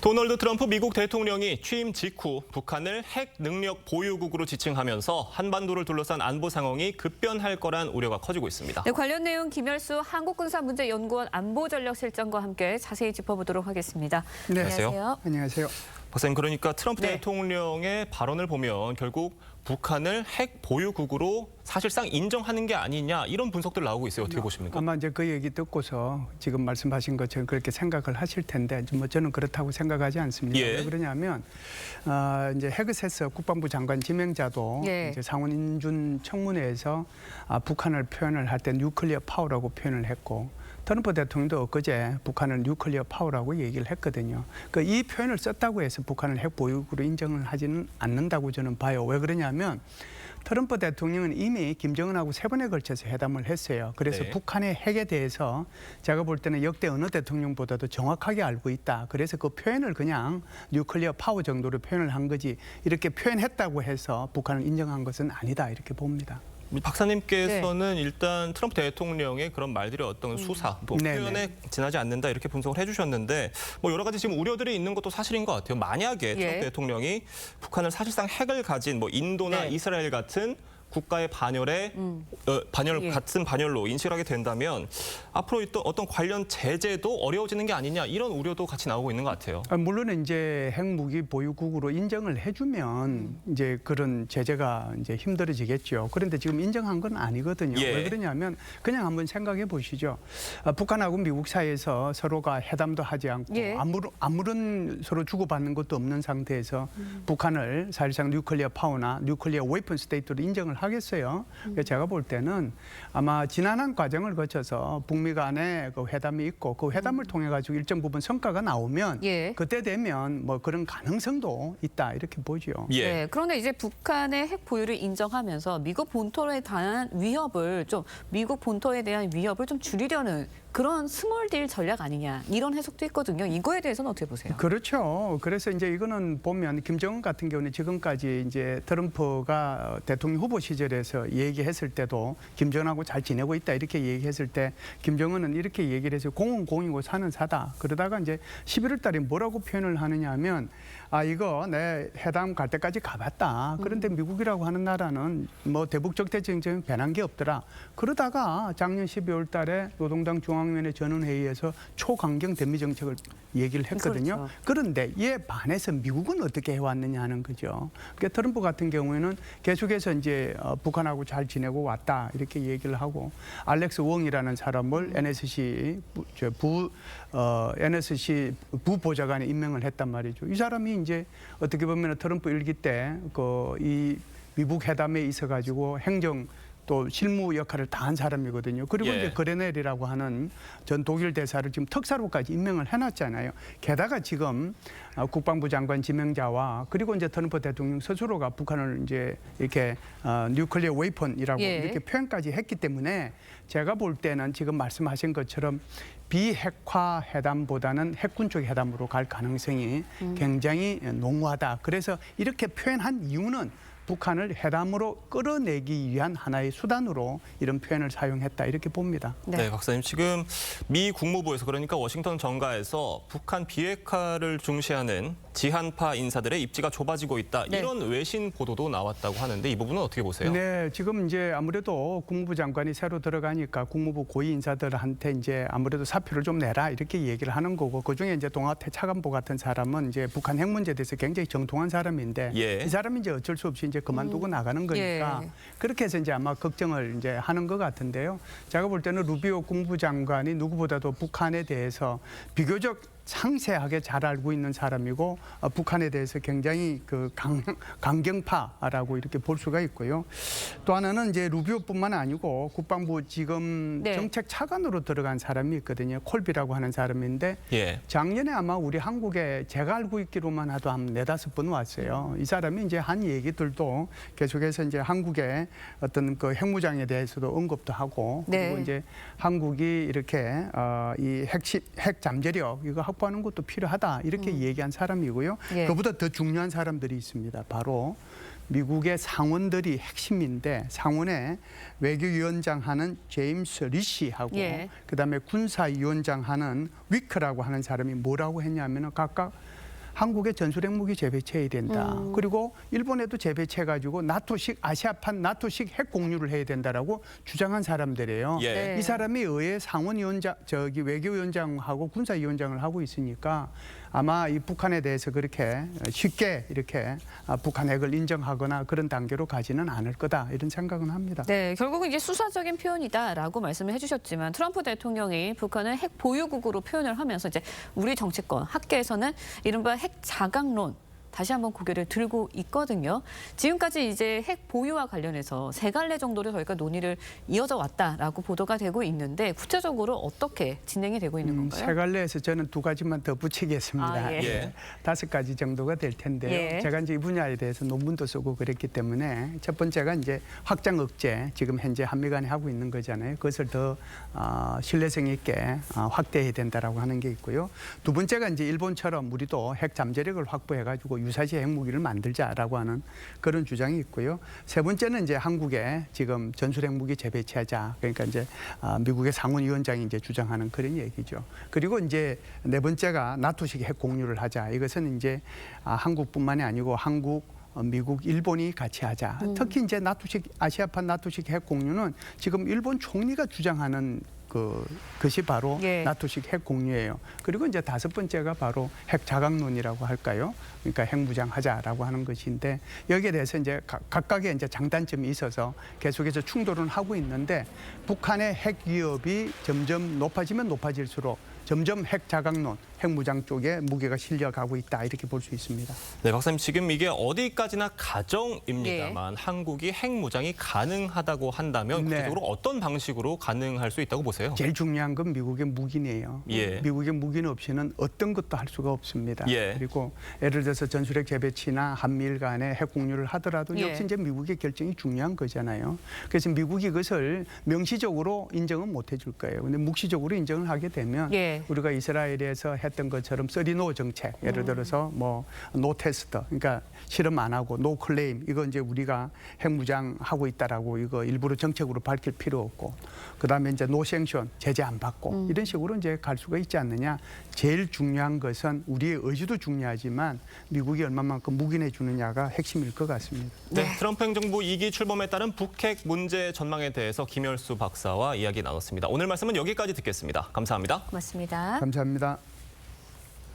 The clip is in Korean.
도널드 트럼프 미국 대통령이 취임 직후 북한을 핵 능력 보유국으로 지칭하면서 한반도를 둘러싼 안보 상황이 급변할 거란 우려가 커지고 있습니다. 네, 관련 내용 김열수 한국군사문제연구원 안보전략실장과 함께 자세히 짚어보도록 하겠습니다. 네. 안녕하세요. 안녕하세요. 박사님, 그러니까 트럼프 네. 대통령의 발언을 보면 결국 북한을 핵 보유국으로 사실상 인정하는 게 아니냐 이런 분석들 나오고 있어요. 어떻게 보십니까? 아마 이제 그 얘기 듣고서 지금 말씀하신 것처럼 그렇게 생각을 하실 텐데 뭐 저는 그렇다고 생각하지 않습니다. 예. 왜 그러냐면 이제 헤그세스 국방부 장관 지명자도 예. 이제 상원 인준 청문회에서 북한을 표현을 할 때 뉴클리어 파워라고 표현을 했고 트럼프 대통령도 엊그제 북한을 뉴클리어 파워라고 얘기를 했거든요. 이 표현을 썼다고 해서 북한을 핵 보유국으로 인정을 하지는 않는다고 저는 봐요. 왜 그러냐면 트럼프 대통령은 이미 김정은하고 3번에 걸쳐서 회담을 했어요. 그래서 네. 북한의 핵에 대해서 제가 볼 때는 역대 어느 대통령보다도 정확하게 알고 있다. 그래서 그 표현을 그냥 뉴클리어 파워 정도로 표현을 한 거지 이렇게 표현했다고 해서 북한을 인정한 것은 아니다 이렇게 봅니다. 박사님께서는 일단 트럼프 대통령의 그런 말들이 어떤 수사, 또 표현에 지나지 않는다 이렇게 분석을 해주셨는데 뭐 여러 가지 지금 우려들이 있는 것도 사실인 것 같아요. 만약에 트럼프 대통령이 북한을 사실상 핵을 가진 뭐 인도나 이스라엘 같은 국가의 반열에 같은 반열로 인식을 하게 된다면 앞으로 또 어떤 관련 제재도 어려워지는 게 아니냐 이런 우려도 같이 나오고 있는 것 같아요. 물론 이제 핵무기 보유국으로 인정을 해주면 이제 그런 제재가 이제 힘들어지겠죠. 그런데 지금 인정한 건 아니거든요. 예. 왜 그러냐면 그냥 한번 생각해 보시죠. 북한하고 미국 사이에서 서로가 회담도 하지 않고 아무런 서로 주고받는 것도 없는 상태에서 북한을 사실상 뉴클리어 파워나 뉴클리어 웨이펀 스테이트로 인정을 하겠어요. 제가 볼 때는 아마 지난한 과정을 거쳐서 북미 간에 그 회담이 있고 그 회담을 통해 가지고 일정 부분 성과가 나오면 그때 되면 뭐 그런 가능성도 있다 이렇게 보죠. 네, 그런데 이제 북한의 핵 보유를 인정하면서 미국 본토에 대한 위협을 좀 줄이려는 그런 스몰 딜 전략 아니냐 이런 해석도 있거든요. 이거에 대해서는 어떻게 보세요? 그렇죠. 그래서 이제 이거는 보면 김정은 같은 경우는 지금까지 이제 트럼프가 대통령 후보 시절에서 얘기했을 때도 김정은하고 잘 지내고 있다 이렇게 얘기했을 때 김정은은 이렇게 얘기를 해서 공은 공이고 사는 사다. 그러다가 이제 11월 달에 뭐라고 표현을 하느냐 하면 이거 내 회담 갈 때까지 가봤다. 그런데 미국이라고 하는 나라는 뭐 대북 적대 정책은 변한 게 없더라. 그러다가 작년 12월 달에 노동당 중앙위원회 전원회의에서 초강경 대미 정책을 얘기를 했거든요. 그렇죠. 그런데 이에 반해서 미국은 어떻게 해왔느냐 하는 거죠. 그러니까 트럼프 같은 경우에는 계속해서 이제 북한하고 잘 지내고 왔다 이렇게 얘기를 하고 알렉스 웡이라는 사람을 NSC 부보좌관에 임명을 했단 말이죠. 이 사람이 이제 어떻게 보면 트럼프 일기 때 이 미국 회담에 있어가지고 행정 또 실무 역할을 다한 사람이거든요. 그리고 이제 그레넬이라고 하는 전 독일 대사를 지금 특사로까지 임명을 해놨잖아요. 게다가 지금 국방부 장관 지명자와 그리고 이제 트럼프 대통령 스스로가 북한을 이제 이렇게 뉴클리어 웨이펀이라고 이렇게 표현까지 했기 때문에 제가 볼 때는 지금 말씀하신 것처럼 비핵화 회담보다는 핵군 쪽 회담으로 갈 가능성이 굉장히 농후하다. 그래서 이렇게 표현한 이유는 북한을 회담으로 끌어내기 위한 하나의 수단으로 이런 표현을 사용했다 이렇게 봅니다. 네, 박사님 지금 미 국무부에서 그러니까 워싱턴 정가에서 북한 비핵화를 중시하는 지한파 인사들의 입지가 좁아지고 있다 이런 외신 보도도 나왔다고 하는데 이 부분은 어떻게 보세요? 네, 지금 이제 아무래도 국무부 장관이 새로 들어가니까 국무부 고위 인사들한테 이제 아무래도 사표를 좀 내라 이렇게 얘기를 하는 거고 그 중에 이제 동아태 차관보 같은 사람은 이제 북한 핵 문제에 대해서 굉장히 정통한 사람인데 이 사람이 이제 어쩔 수 없이 이제 그만두고 나가는 거니까 그렇게 해서 이제 아마 걱정을 이제 하는 것 같은데요. 제가 볼 때는 루비오 국무부 장관이 누구보다도 북한에 대해서 비교적 상세하게 잘 알고 있는 사람이고 북한에 대해서 굉장히 그 강경파라고 이렇게 볼 수가 있고요. 또 하나는 이제 루비오뿐만 아니고 국방부 지금 정책 차관으로 들어간 사람이 있거든요. 콜비라고 하는 사람인데 작년에 아마 우리 한국에 제가 알고 있기로만 해도 한 4-5번 왔어요. 이 사람이 이제 한 얘기들도 계속해서 이제 한국의 어떤 그 핵무장에 대해서도 언급도 하고 그리고 이제 한국이 이렇게 이 핵 잠재력 이거 확보하는 것도 필요하다 이렇게 얘기한 사람이고요. 그보다 더 중요한 사람들이 있습니다. 바로 미국의 상원들이 핵심인데 상원의 외교위원장 하는 제임스 리시하고 그다음에 군사위원장 하는 위크라고 하는 사람이 뭐라고 했냐면 각각 한국에 전술핵무기 재배치해야 된다. 그리고 일본에도 재배치해가지고 나토식 아시아판 나토식 핵 공유를 해야 된다라고 주장한 사람들이에요. 예. 이 사람이 의회 상원위원장, 외교위원장하고 군사위원장을 하고 있으니까 아마 이 북한에 대해서 그렇게 쉽게 이렇게 북한 핵을 인정하거나 그런 단계로 가지는 않을 거다 이런 생각은 합니다. 네, 결국은 이게 수사적인 표현이다라고 말씀을 해주셨지만 트럼프 대통령이 북한을 핵 보유국으로 표현을 하면서 이제 우리 정치권 학계에서는 이른바 핵 자강론 다시 한번 고개를 들고 있거든요. 지금까지 이제 핵 보유와 관련해서 세 갈래 정도로 저희가 논의를 이어져 왔다라고 보도가 되고 있는데 구체적으로 어떻게 진행이 되고 있는 건가요? 세 갈래에서 저는 두 가지만 더 붙이겠습니다. 아, 예. 예. 5가지 정도가 될 텐데요. 예. 제가 이제 이 분야에 대해서 논문도 쓰고 그랬기 때문에 첫 번째가 이제 확장 억제 지금 현재 한미 간에 하고 있는 거잖아요. 그것을 더 신뢰성 있게 확대해야 된다라고 하는 게 있고요. 두 번째가 이제 일본처럼 우리도 핵 잠재력을 확보해가지고 유사시 핵무기를 만들자라고 하는 그런 주장이 있고요. 세 번째는 이제 한국에 지금 전술핵무기 재배치하자. 그러니까 이제 미국의 상원위원장이 이제 주장하는 그런 얘기죠. 그리고 이제 네 번째가 나토식 핵 공유를 하자. 이것은 이제 한국뿐만이 아니고 한국, 미국, 일본이 같이 하자. 특히 이제 나토식 아시아판 나토식 핵 공유는 지금 일본 총리가 주장하는 그것이 바로 예. 나토식 핵 공유예요. 그리고 이제 다섯 번째가 바로 핵 자강론이라고 할까요? 그러니까 핵무장하자라고 하는 것인데 여기에 대해서 이제 각각의 이제 장단점이 있어서 계속해서 충돌은 하고 있는데 북한의 핵 위협이 점점 높아지면 높아질수록 점점 핵 자강론, 핵무장 쪽에 무게가 실려가고 있다 이렇게 볼 수 있습니다. 네, 박사님 지금 이게 어디까지나 가정입니다만 한국이 핵무장이 가능하다고 한다면 구체적으로 어떤 방식으로 가능할 수 있다고 보세요? 제일 중요한 건 미국의 무기네요. 예. 미국의 무기는 없이는 어떤 것도 할 수가 없습니다. 예. 그리고 예를 들어서 전술핵 재배치나 한미일 간에 핵 공유를 하더라도 예. 역시 이제 미국의 결정이 중요한 거잖아요. 그래서 미국이 그것을 명시적으로 인정은 못 해줄 거예요. 근데 묵시적으로 인정을 하게 되면 예. 우리가 이스라엘에서 했던 것처럼 쓰리노 정책, 예를 들어서 뭐 노 테스트, 그러니까 실험 안 하고 노 클레임, 이거 이제 우리가 핵무장 하고 있다라고 이거 일부러 정책으로 밝힐 필요 없고, 그다음에 이제 노 생션, 제재 안 받고 이런 식으로 이제 갈 수가 있지 않느냐. 제일 중요한 것은 우리의 의지도 중요하지만 미국이 얼마만큼 묵인해 주느냐가 핵심일 것 같습니다. 네, 트럼프 행정부 2기 출범에 따른 북핵 문제 전망에 대해서 김열수 박사와 이야기 나눴습니다. 오늘 말씀은 여기까지 듣겠습니다. 감사합니다. 고맙습니다. 감사합니다.